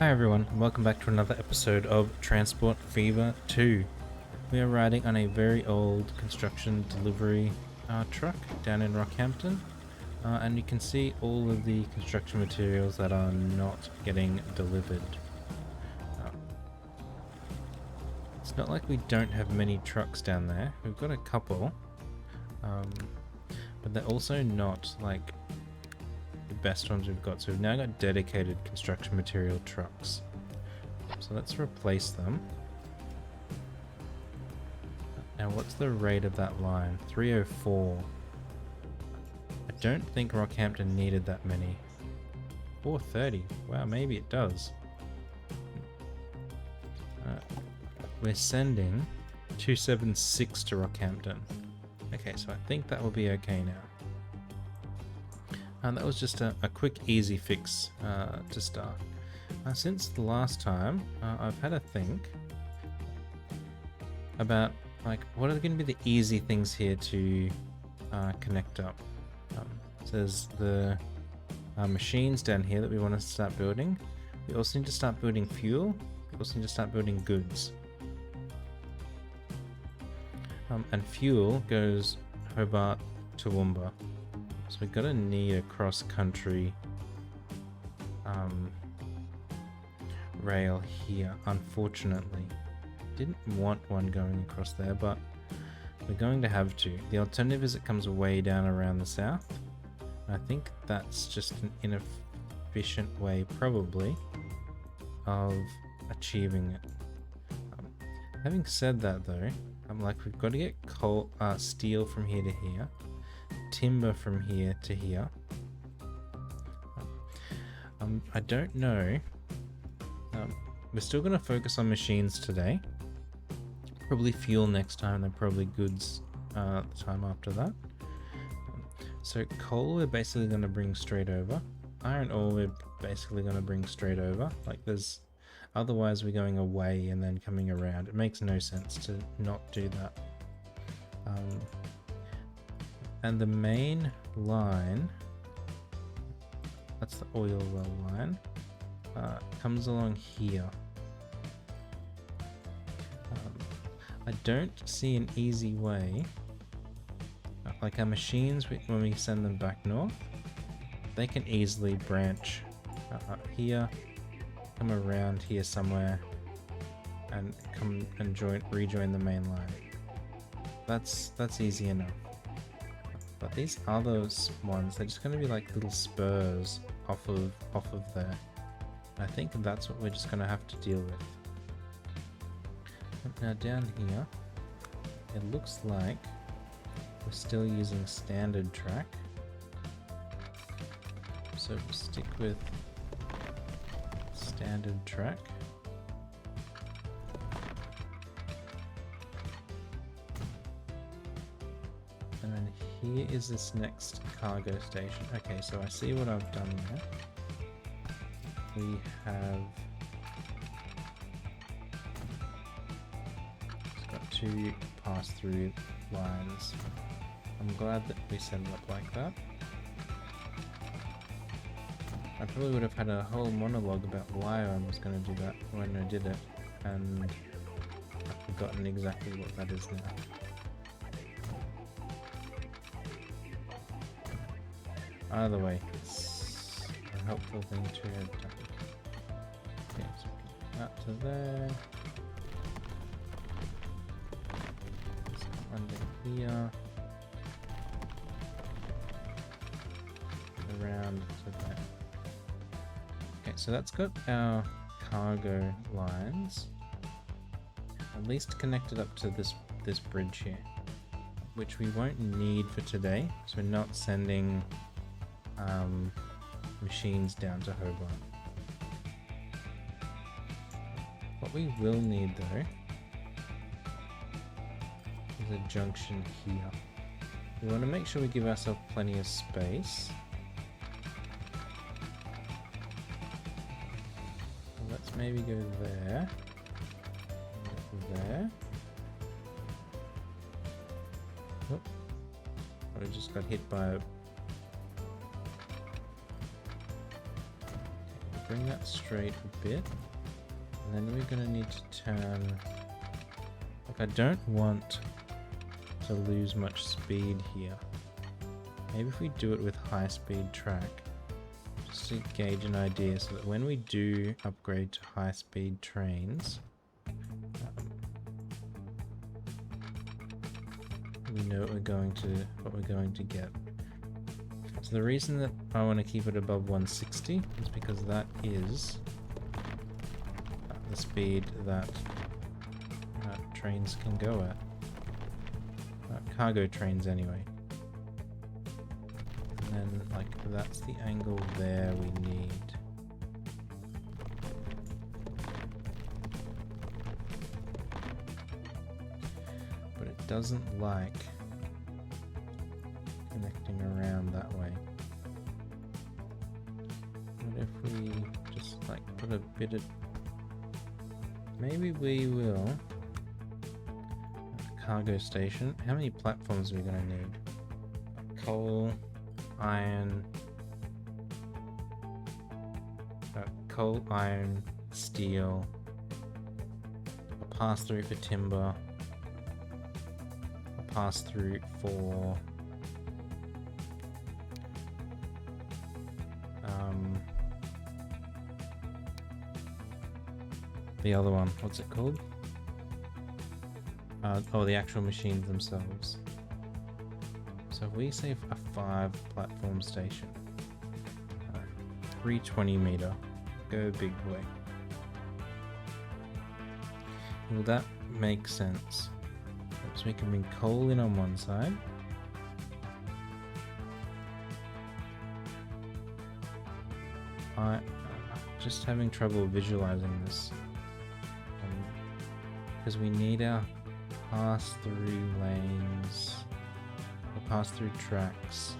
Hi everyone, and welcome back to another episode of Transport Fever 2. We are riding on a very old construction delivery truck down in Rockhampton, and you can see all of the construction materials that are not getting delivered. Uh, it's not like we don't have many trucks down there. We've got a couple, but they're also not like the best ones we've got. So we've now got dedicated construction material trucks. So let's replace them. Now what's the rate of that line? 304. I don't think Rockhampton needed that many. 430. Wow, maybe it does. We're sending 276 to Rockhampton. Okay, so I think that will be okay now. And that was just a quick easy fix to start. Since the last time, I've had a think about like what are going to be the easy things here to connect up. So there's the machines down here that we want to start building. We also need to start building fuel. We also need to start building goods. And fuel goes Hobart to Toowoomba. So we're gonna need a cross-country rail here, unfortunately. Didn't want one going across there, but we're going to have to. The alternative is it comes way down around the south. I think that's just an inefficient way, probably, of achieving it. Having said that, though, I'm like, we've got to get coal, steel from here to here, timber from here to here. I don't know. We're still going to focus on machines today. Probably fuel next time, then probably goods the time after that. So coal we're basically going to bring straight over. Iron ore we're basically going to bring straight over. Like there's... Otherwise we're going away and then coming around. It makes no sense to not do that. And the main line, that's the oil well line, comes along here. I don't see an easy way, like our machines, when we send them back north, they can easily branch here, come around here somewhere, and come and rejoin the main line. That's easy enough. But these other ones, they're just going to be like little spurs off of there. I think that's what we're just going to have to deal with. Now down here, it looks like we're still using standard track. So we'll stick with standard track. And then here is this next cargo station. Okay, so I see what I've done there. We have got two pass-through lines. I'm glad that we set it up like that. I probably would have had a whole monologue about why I was going to do that when I did it, and I've forgotten exactly what that is now. Either way, it's a helpful thing to have done. Okay, so that to there. Let's come under here. Around to there. Okay, so that's got our cargo lines at least connected up to this bridge here, which we won't need for today, so we're not sending machines down to Hobart. What we will need though is a junction here. We want to make sure we give ourselves plenty of space. Let's maybe go there, there. Oh, I just got hit by a... bring that straight a bit. And then we're going to need to turn... Like, I don't want to lose much speed here. Maybe if we do it with high-speed track, just to gauge an idea, so that when we do upgrade to high-speed trains, we know what we're going to get. So the reason that I want to keep it above 160 is because that is the speed that trains can go at. Cargo trains anyway. And then, like, that's the angle there we need. But it doesn't like connecting around that way. What if we just, like, put a bit of... Maybe we will... Cargo station. How many platforms are we going to need? Coal, iron, steel, a pass-through for timber, a pass-through for the other one. What's it called? The actual machines themselves. So if we say a 5-platform station, 320 meter, go big way. Will that make sense? So we can bring coal in on one side. I'm just having trouble visualizing this. Because we need our pass-through lanes, or pass-through tracks.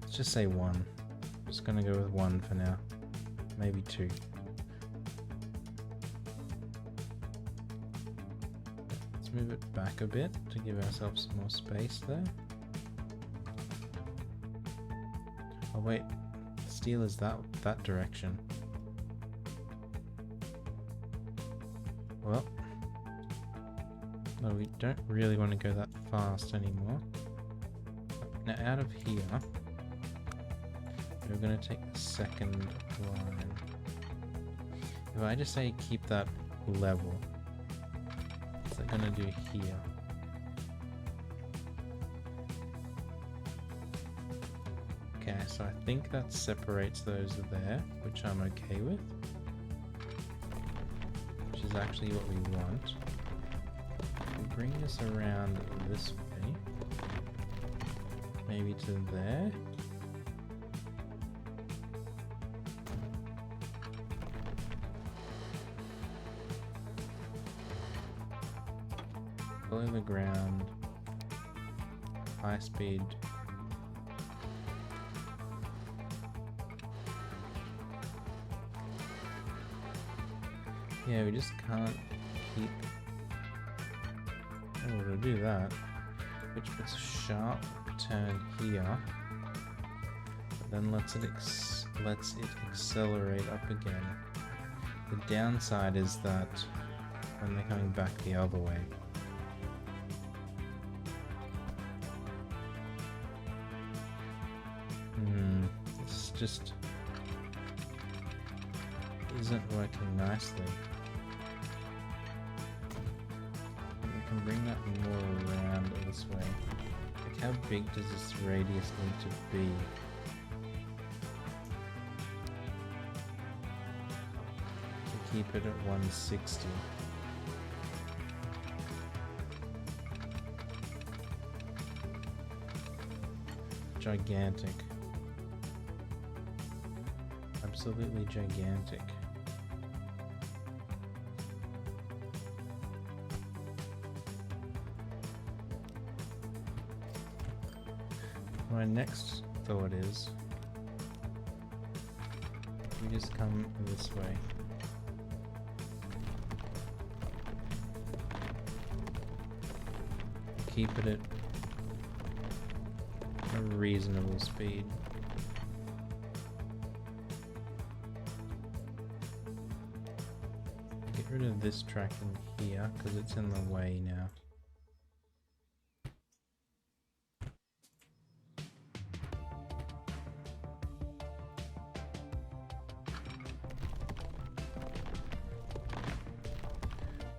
Let's just say 1. I'm just gonna go with 1 for now. Maybe 2. Let's move it back a bit to give ourselves some more space there. Oh wait, steel is that direction. Well, no, we don't really want to go that fast anymore. Now out of here, we're going to take the second line. If I just say keep that level, what's that going to do here? Okay, so I think that separates those there, which I'm okay with. Is actually what we want. We'll bring this around this way, maybe to there. Below the ground, high speed. Yeah, we just can't keep... Oh, to do that, which puts a sharp turn here, but then lets it accelerate up again. The downside is that when they're coming back the other way, this just isn't working nicely. Can bring that more around this way. Like, how big does this radius need to be? To keep it at 160. Gigantic. Absolutely gigantic. My next thought is we just come this way. Keep it at a reasonable speed. Get rid of this track in here because it's in the way now.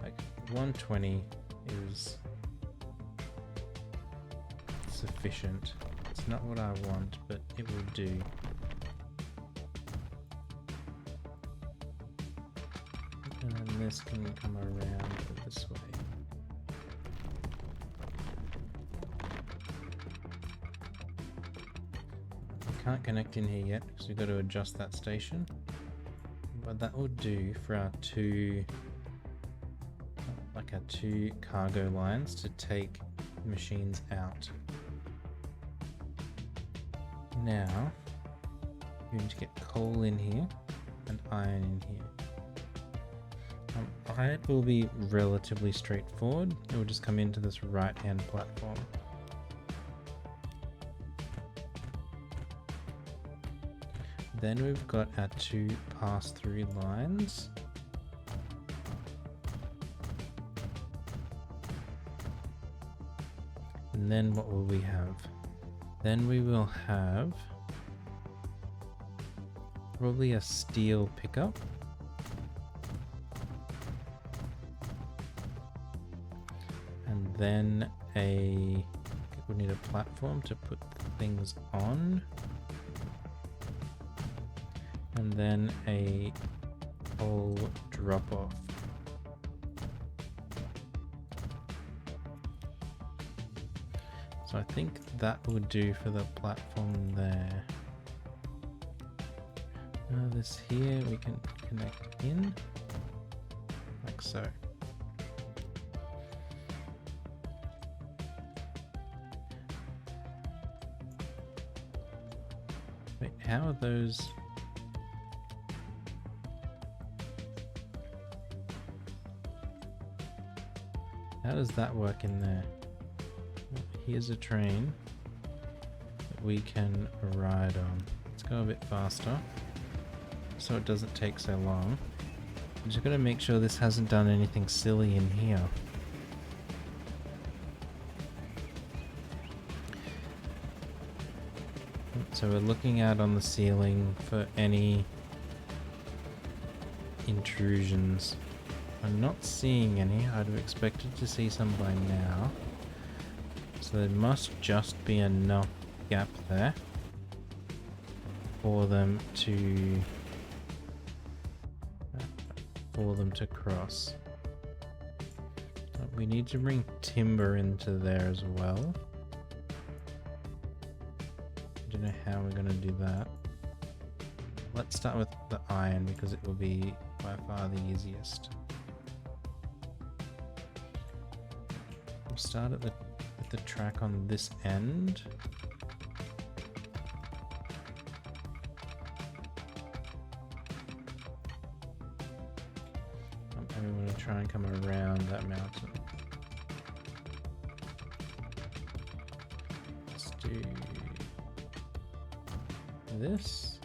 Like 120 is sufficient. It's not what I want, but it will do. And then this can come around this way. We can't connect in here yet because we've got to adjust that station. But that will do for our two cargo lines to take machines out. Now, we need to get coal in here and iron in here. Iron will be relatively straightforward. It will just come into this right-hand platform. Then we've got our two pass-through lines. And then what will we have? Then we will have probably a steel pickup. And then we need a platform to put things on. And then a coal drop-off. So I think that would do for the platform there. Now this here we can connect in, like so. Wait, how are those? How does that work in there? Here's a train that we can ride on. Let's go a bit faster so it doesn't take so long. I'm just going to make sure this hasn't done anything silly in here. So we're looking out on the ceiling for any intrusions. I'm not seeing any. I'd have expected to see some by now. So there must just be enough gap there for them to cross. But we need to bring timber into there as well. I don't know how we're going to do that. Let's start with the iron because it will be by far the easiest. We'll start at the track on this end. And we want to try and come around that mountain. Let's do this.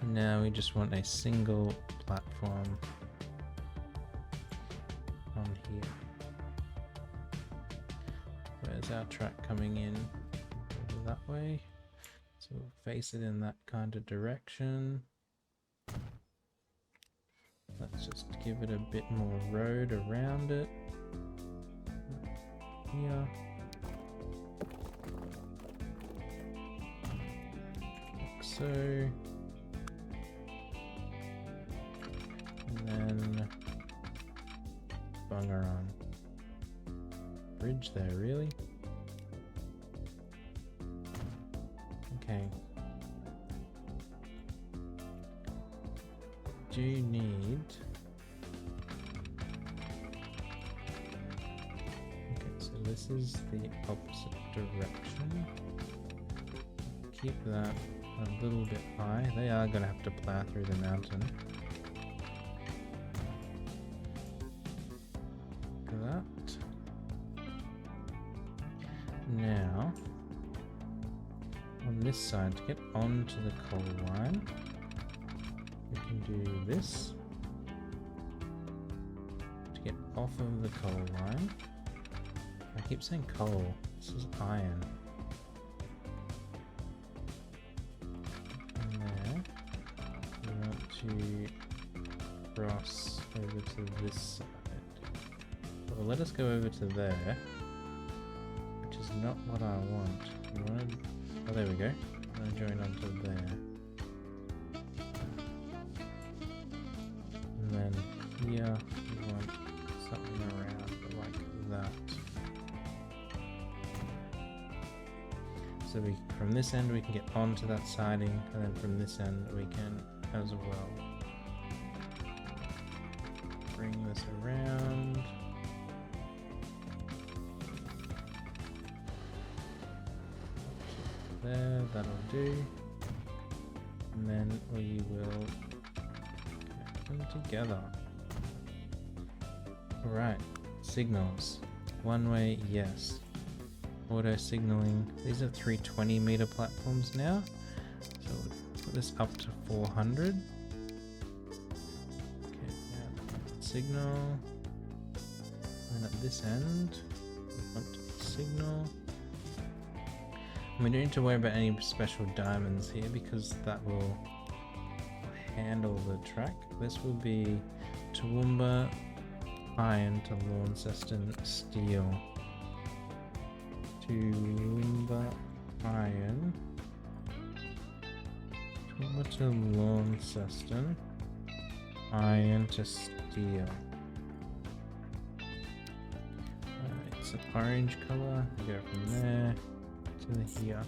And now we just want a single platform on here. Where's our track coming in? Over that way. So we'll face it in that kind of direction. Let's just give it a bit more road around it. Here. Like so. And then bunger on. Bridge there, really? Okay. Do you need... Okay, so this is the opposite direction. Keep that a little bit high. They are going to have to plow through the mountain. Look at that. Now, this side, to get onto the coal line, we can do this. To get off of the coal line, I keep saying coal, this is iron. And there, we want to cross over to this side. Well, let us go over to there, which is not what I want. I wanted, oh, there we go. I'm going to join onto there. And then here, we want something around like that. So we, from this end we can get onto that siding, and then from this end we can as well. Bring this around. There, that'll do. And then we will connect them together. Alright, signals. One way, yes. Auto signaling. These are 320 meter platforms now. So we'll put this up to 400. Okay, now signal. And at this end, we want signal. We don't need to worry about any special diamonds here because that will handle the track. This will be Toowoomba iron to Launceston steel. Toowoomba iron. Toowoomba to Launceston. Iron to steel. It's an orange colour. We go from there to here,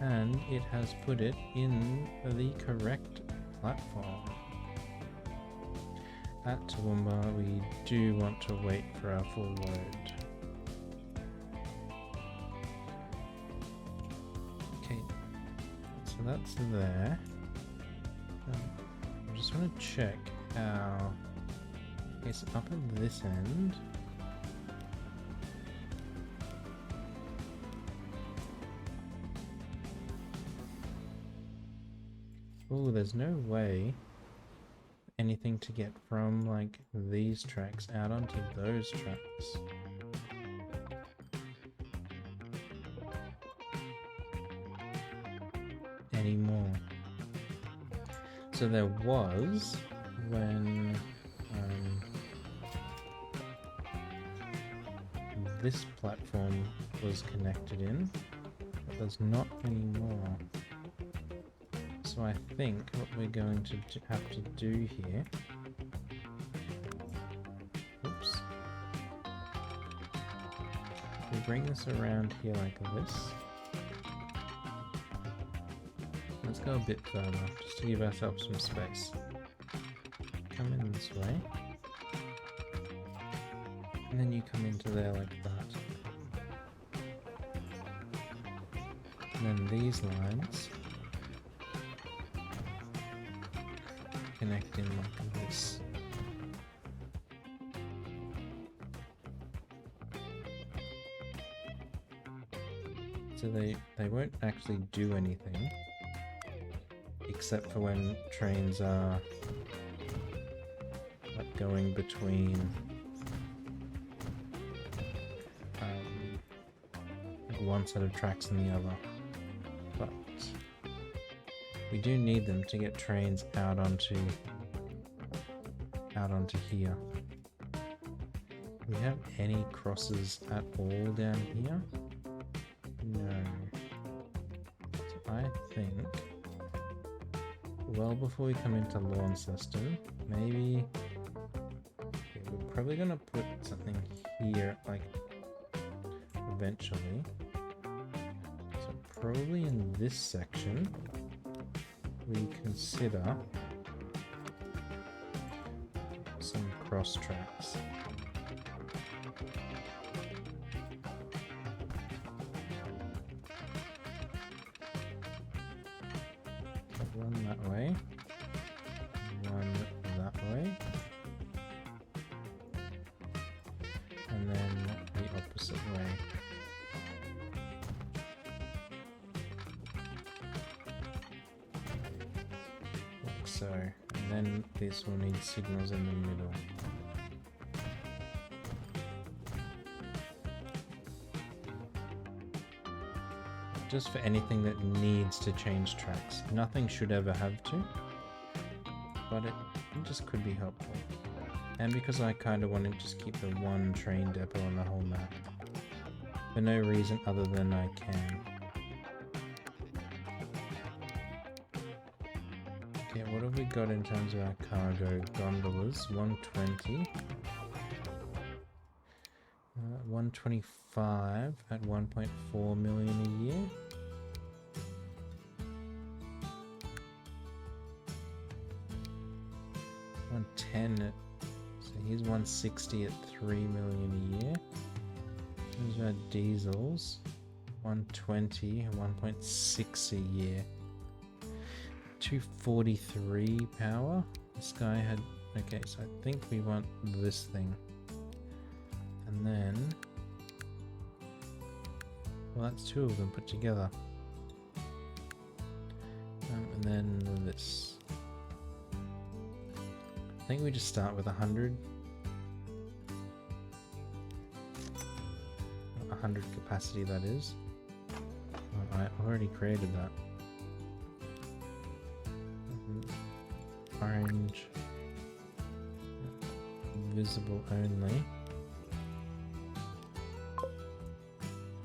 and it has put it in the correct platform. At Toowoomba, we do want to wait for our full load. Okay, so that's there. I just want to check how it's up at this end. Oh, there's no way anything to get from like these tracks out onto those tracks. Anymore. So there was when this platform was connected in, but there's not anymore. So I think what we're going to have to do here, oops, we bring this around here like this. Let's go a bit further, just to give ourselves some space. Come in this way, and then you come into there like that. And then these lines connect in like this. So they won't actually do anything except for when trains are like going between like one set of tracks and the other. But we do need them to get trains out onto here. Do we have any crosses at all down here? No. So I think, well before we come into Launceston, maybe we're probably gonna put something here, like eventually. So probably in this section, we consider some cross tracks. One that way, one that way, and then the opposite way. so. And then this will need signals in the middle. Just for anything that needs to change tracks. Nothing should ever have to, but it just could be helpful. And because I kind of want to just keep the one train depot on the whole map. For no reason other than I can. Okay, what have we got in terms of our cargo gondolas? 120. 125 at 1.4 million a year. So he's 160 at 3 million a year. Those are diesels. 120, 1.6 a year. 243 power. This guy had... Okay, so I think we want this thing. And then... Well, that's two of them put together. And then this. I think we just start with 100. 100 capacity, that is. Oh, I already created that. Orange. Visible only.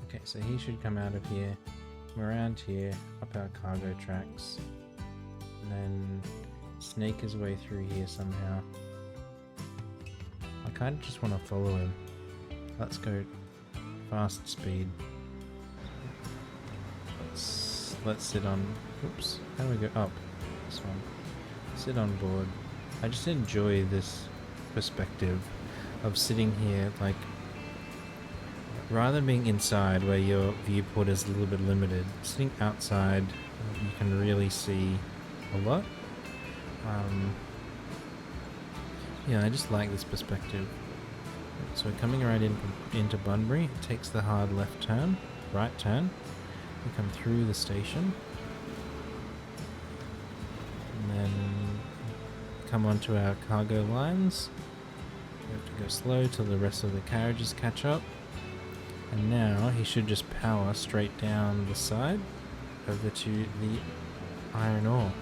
Okay, so he should come out of here, come around here, up our cargo tracks, and then snake his way through here somehow. I kind of just want to follow him. Let's go fast speed. Let's sit on... Oops, how do we go up? This one. Sit on board. I just enjoy this perspective of sitting here, like, rather than being inside where your viewport is a little bit limited, sitting outside you can really see a lot. Yeah, I just like this perspective. So we're coming right into Bunbury. It takes the hard left turn, right turn. We come through the station. And then come onto our cargo lines. We have to go slow till the rest of the carriages catch up. And now he should just power straight down the side over to the iron ore.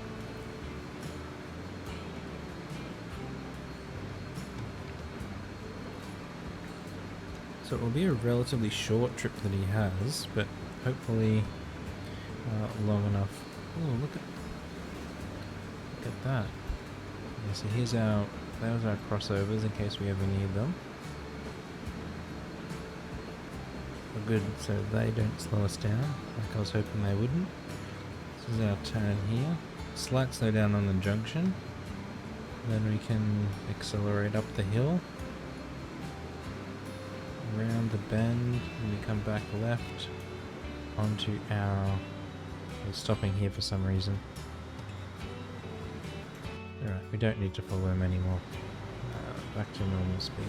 So it will be a relatively short trip that he has, but hopefully long enough. Oh, look at that. Yeah, so here's our crossovers in case we ever need them. Good, so they don't slow us down, like I was hoping they wouldn't. This is our turn here. Slight slow down on the junction. Then we can accelerate up the hill. Around the bend, and we come back left onto our... We're stopping here for some reason. Alright, we don't need to follow him anymore. Back to normal speed.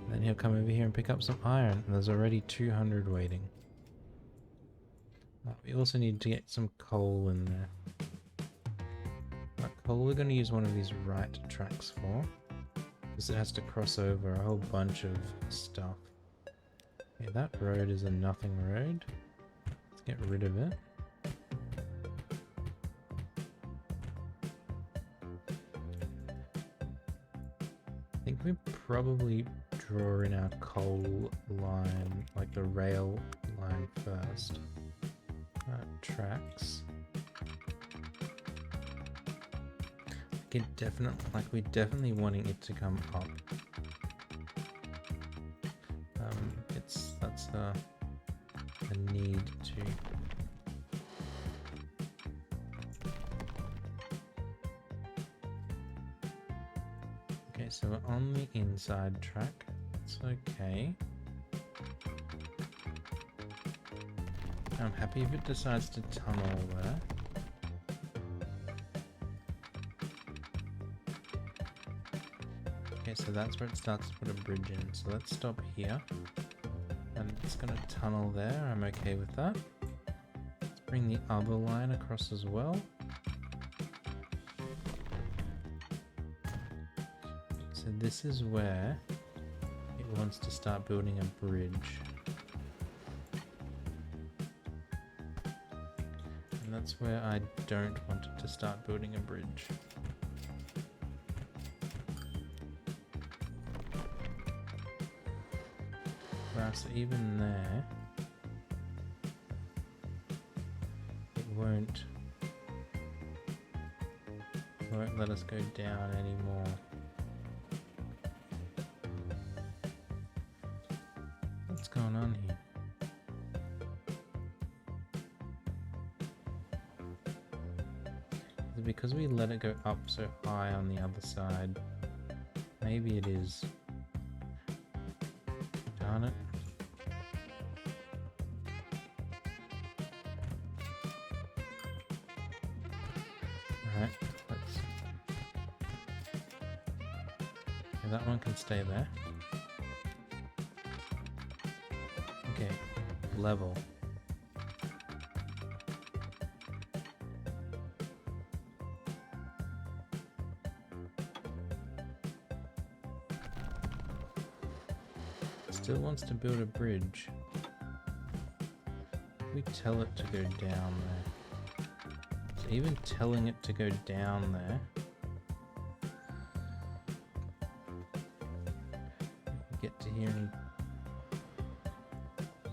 Then he'll come over here and pick up some iron, and there's already 200 waiting. We also need to get some coal in there. Coal we're going to use one of these right tracks for, because it has to cross over a whole bunch of stuff. Okay, that road is a nothing road. Let's get rid of it. I think we probably draw in our coal line, like the rail line first. Tracks. We're definitely wanting it to come up. That's a need to. Okay, so we're on the inside track. It's okay. I'm happy if it decides to tunnel there. Okay, so that's where it starts to put a bridge in. So let's stop here. And it's going to tunnel there. I'm okay with that. Let's bring the other line across as well. this is where it wants to start building a bridge. And that's where I don't want it to start building a bridge. Right, so even there, it won't let us go down anymore. What's going on here? Is it because we let it go up so high on the other side? Maybe it is. Darn it. Alright, let's... Okay, that one can stay there. Okay, level. Still wants to build a bridge. We tell it to go down there. So even telling it to go down there, get to here and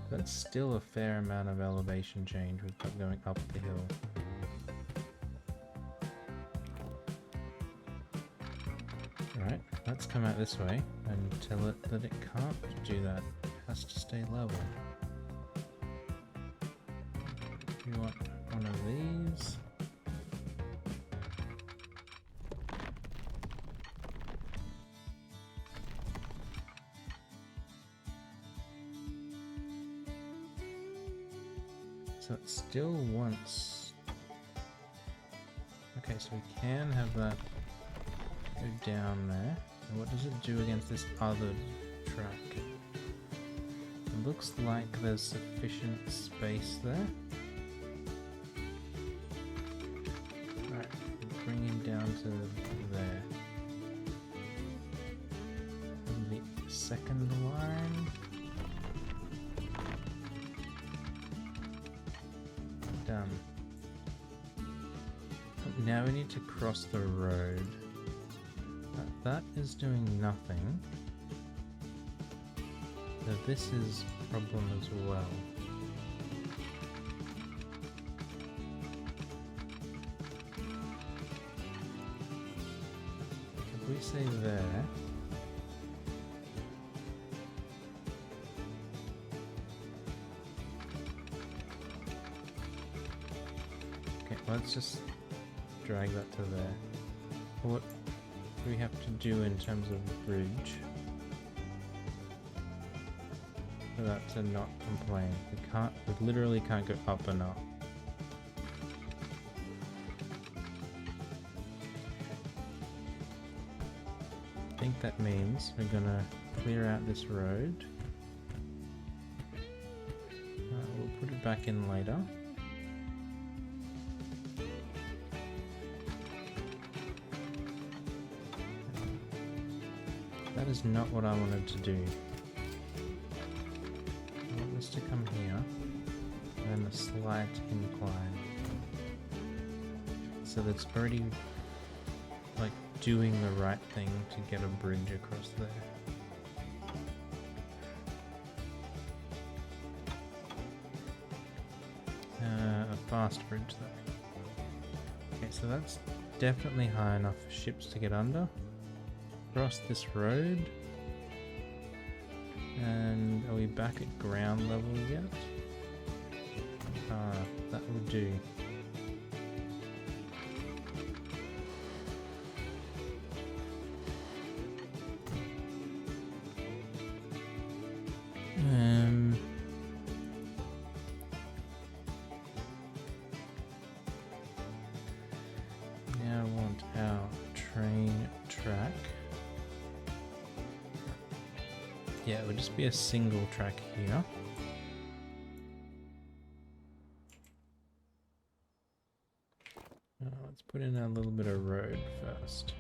that's still a fair amount of elevation change with that going up the hill. Right, let's come out this way and tell it that it can't do that. It has to stay level. We want one of these. So it still wants... Okay, so we can have that go down there. And what does it do against this other track? It looks like there's sufficient space there. Right, bring him down to there. And the second line. Done. Now we need to cross the road. That is doing nothing. So this is a problem as well. If we say there, okay, let's just drag that to there. What do we have to do in terms of the bridge for that to not complain? We literally can't go up and up. I think that means we're gonna clear out this road. We'll put it back in later. That is not what I wanted to do. I want this to come here, and then a slight incline. So that's already like doing the right thing to get a bridge across there. A fast bridge though. Okay, so that's definitely high enough for ships to get under. Cross this road, and are we back at ground level yet? That will do. Now I want our train track. Yeah, it would just be a single track here. Let's put in a little bit of road first.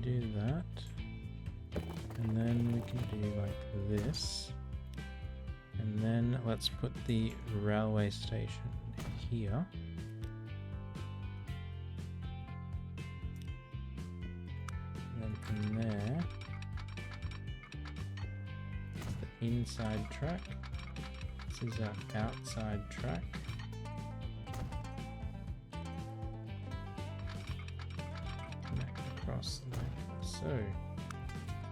do that. And then we can do like this. And then let's put the railway station here. And then from there, it's the inside track. This is our outside track. Connect across like so.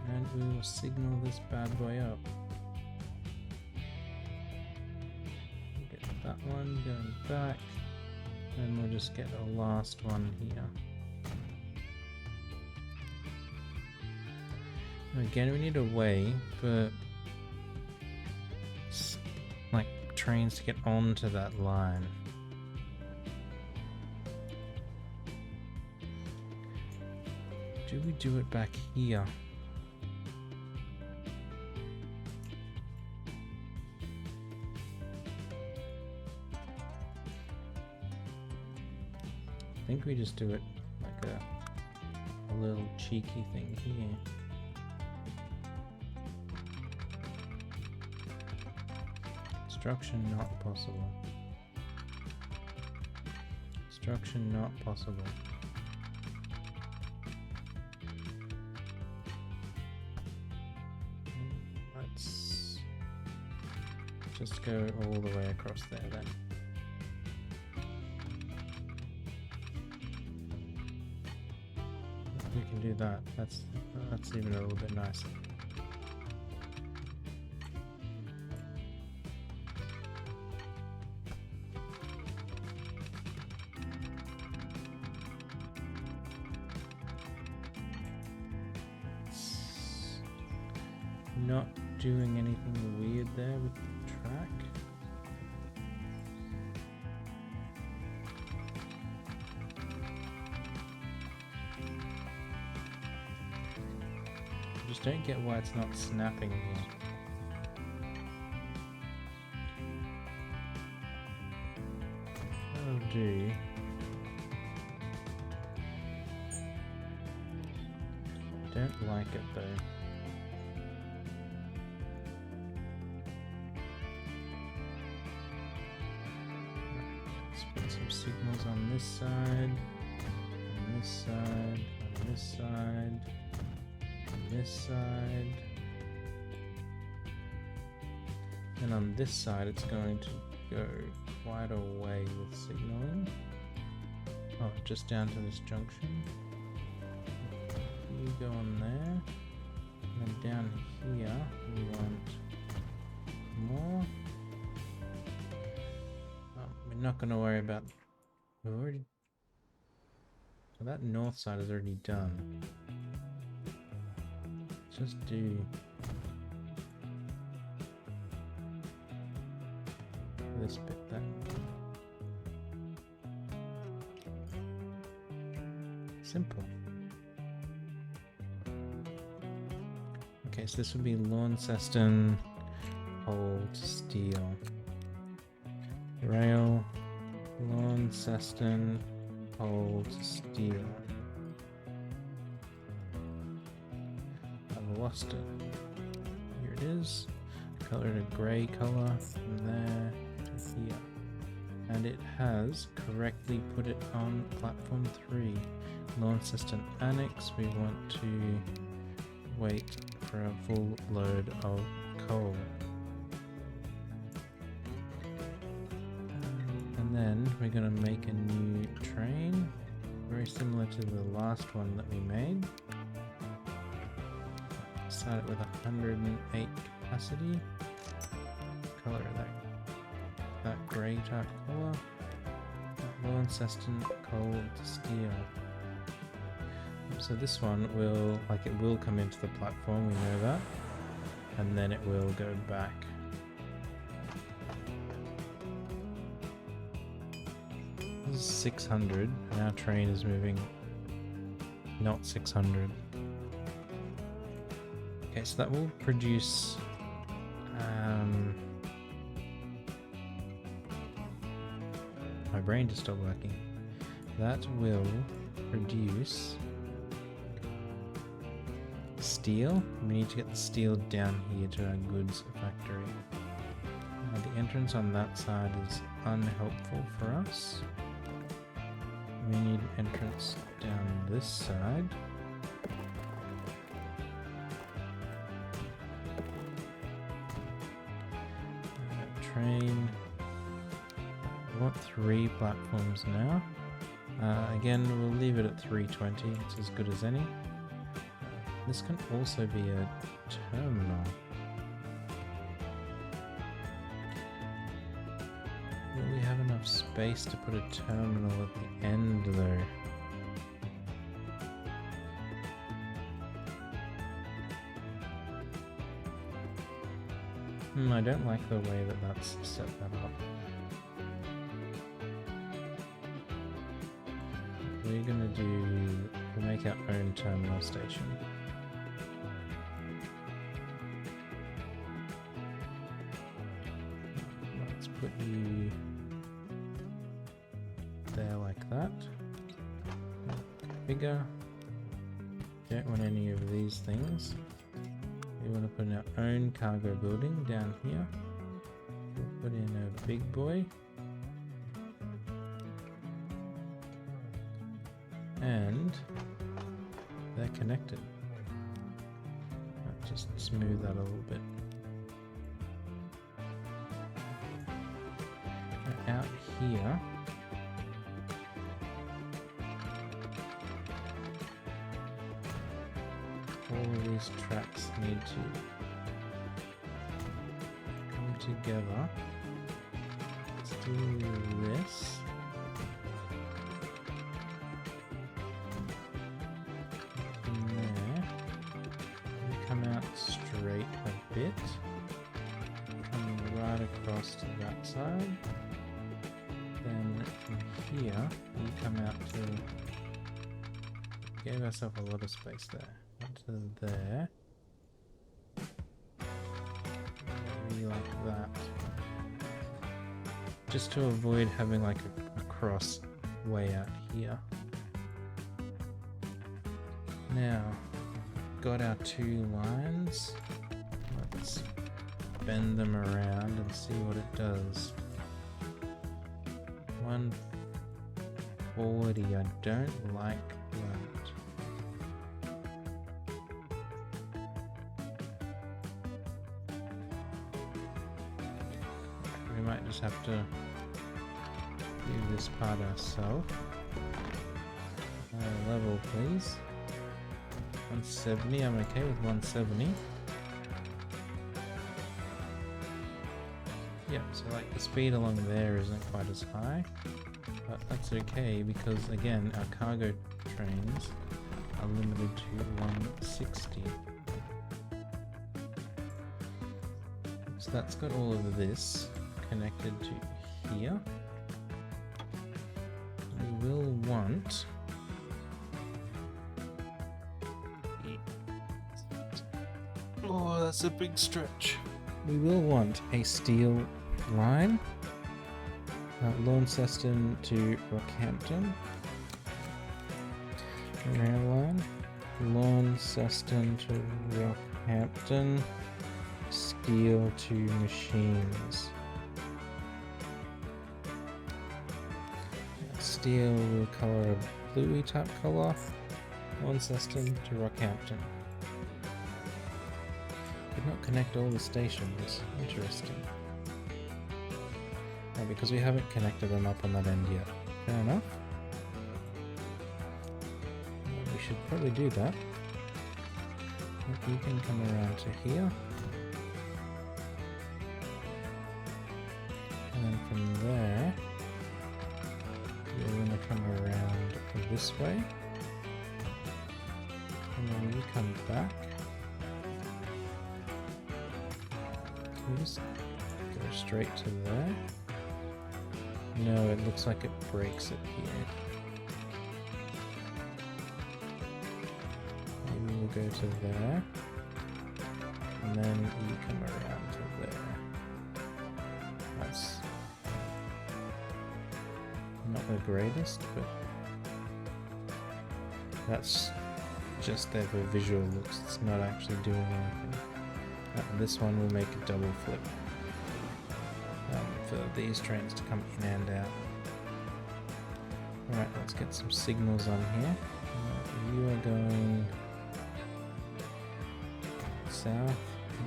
And we will signal this bad boy up. Get that one going back. And we'll just get the last one here. Again, we need a way for like trains to get onto that line. Do we do it back here? I think we just do it like a little cheeky thing here. Construction not possible. Construction not possible. Let's just go all the way across there then. We can do that. That's even a little bit nicer. Not doing anything weird there with the track. I just don't get why it's not snapping here. That'll do. Don't like it though. Signals on this side, on this side, on this side, on this side, and on this side it's going to go quite a way with signaling. Oh, just down to this junction. You go on there, and then down here we want more. Oh, we're not going to worry about. We've already. So that north side is already done. Let's just do this bit then. Simple. Okay, so this would be Launceston, Old Steel, Rail. Launceston, Old Steel. I've lost it. Here it is. Colored a grey colour from there to here. And it has correctly put it on platform 3. Launceston Annex, we want to wait for a full load of coal. Then we're going to make a new train, very similar to the last one that we made. Start it with 108 capacity. Color that grey type colour. Launceston Cold Steel. So this one will come into the platform, we know that, and then it will go back. This is 600, and our train is moving not 600. Okay, so that will produce my brain just stopped working. That will produce steel. We need to get the steel down here to our goods factory. The entrance on that side is unhelpful for us. We need an entrance down this side. Train. We want 3 platforms now. Again, we'll leave it at 320. It's as good as any. This can also be a terminal. Will we have enough space to put a terminal at the end though? I don't like the way that that's set that up. We're gonna we'll make our own terminal station. Let's put you there like that. Bigger. Don't want any of these things. We want to put in our own cargo building down here. We'll put in a big boy. And they're connected. I'll just smooth that a little bit. Now out here, all of these tracks need to come together. Let's do this. From there, we come out straight a bit. Come right across to that side. Then from here, we come out to... Gave ourselves a lot of space there. To there, maybe like that, just to avoid having like a cross way out here. Now, got our 2 lines. Let's bend them around and see what it does. 140. I don't like that. We might just have to do this part ourselves. Level, please. 170. I'm okay with 170. Yeah, so like the speed along there isn't quite as high, but that's okay because again our cargo trains are limited to 160. So that's got all of this connected to here. We will want that's a big stretch. We will want a steel line, Launceston to Rockhampton, rail line, Launceston to Rockhampton, steel to machines. Steel will colour a bluey type colour, Launceston to Rockhampton. Could not connect all the stations. Interesting. Oh, because we haven't connected them up on that end yet. Fair enough. We should probably do that. You can come around to here. And then from there, you're going to come around this way. And then you come back. Can we just go straight to there? No, it looks like it breaks it here. Maybe we'll go to there. And then you come around to there. That's not the greatest, but that's just there for visual looks. It's not actually doing anything. This one will make a double flip for these trains to come in and out. Alright, let's get some signals on here. You are going south,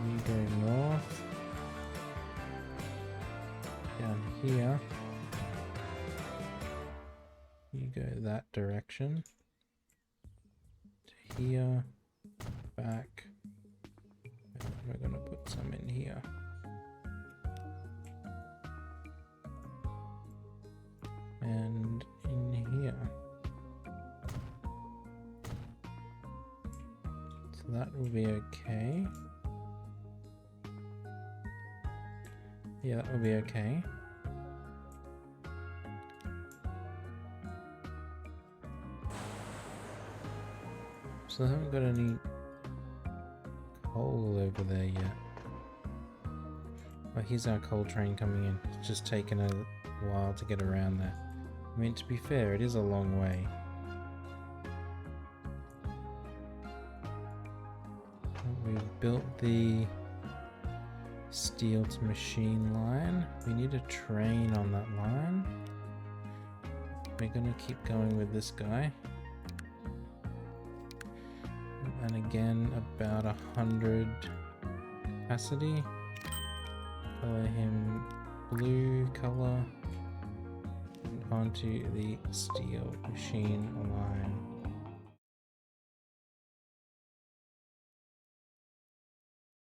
you go north. Down here, you go that direction. To here, back. And we're gonna put some in here. And in here. So that will be okay. Yeah, that will be okay. So I haven't got any coal over there yet. Well, here's our coal train coming in. It's just taken a while to get around there. I mean, to be fair, it is a long way. We've built the steel to machine line. We need a train on that line. We're gonna keep going with this guy. And again, about 100 capacity. Color him blue color. And onto the steel machine line.